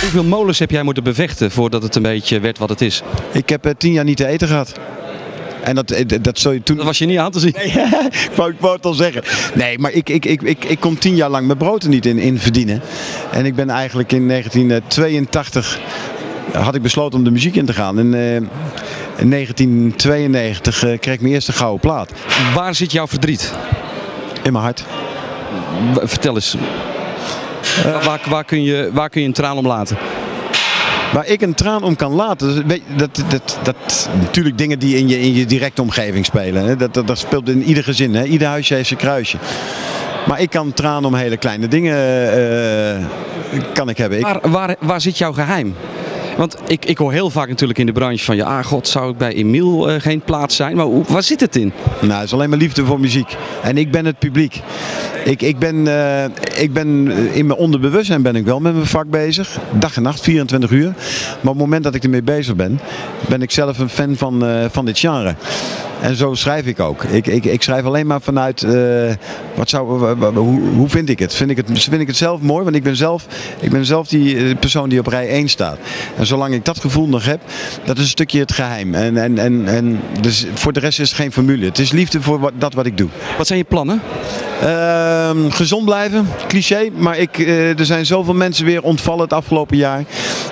Hoeveel molens heb jij moeten bevechten voordat het een beetje werd wat het is? Ik heb 10 jaar niet te eten gehad. En dat zul je toen... Dat was je niet aan te zien. Nee, ik wou het al zeggen. Nee, maar ik kon 10 jaar lang mijn brood er niet in verdienen. En ik ben eigenlijk in 1982 had ik besloten om de muziek in te gaan. En in 1992 kreeg ik mijn eerste gouden plaat. Waar zit jouw verdriet? In mijn hart. Vertel eens. Waar kun je een traan om laten? Waar ik een traan om kan laten, dat natuurlijk dingen die in je directe omgeving spelen. Hè. Dat speelt in ieder gezin, hè. Ieder huisje heeft zijn kruisje. Maar ik kan tranen om hele kleine dingen kan ik hebben. Waar zit jouw geheim? Want ik hoor heel vaak natuurlijk in de branche van ja, god, zou ik bij Emiel geen plaats zijn? Maar waar zit het in? Nou, het is alleen maar liefde voor muziek. En ik ben het publiek. Ik ben in mijn onderbewustzijn ben ik wel met mijn vak bezig. Dag en nacht, 24 uur. Maar op het moment dat ik ermee bezig ben, ben ik zelf een fan van dit genre. En zo schrijf ik ook. Ik schrijf alleen maar vanuit hoe vind ik het? Vind ik het zelf mooi? Want ik ben zelf die persoon die op rij 1 staat. En zolang ik dat gevoel nog heb, dat is een stukje het geheim. En dus voor de rest is het geen formule. Het is liefde voor dat wat ik doe. Wat zijn je plannen? Gezond blijven, cliché, maar er zijn zoveel mensen weer ontvallen het afgelopen jaar.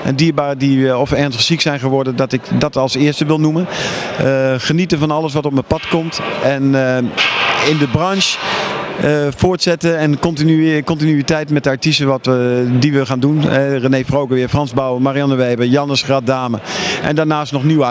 En dierbaren die of ernstig ziek zijn geworden, dat ik dat als eerste wil noemen. Genieten van alles wat op mijn pad komt. En in de branche voortzetten en continuïteit met de artiesten die we gaan doen. René Vroger weer, Frans Bauer, Marianne Weber, Jannes Grad Dame. En daarnaast nog nieuw uit.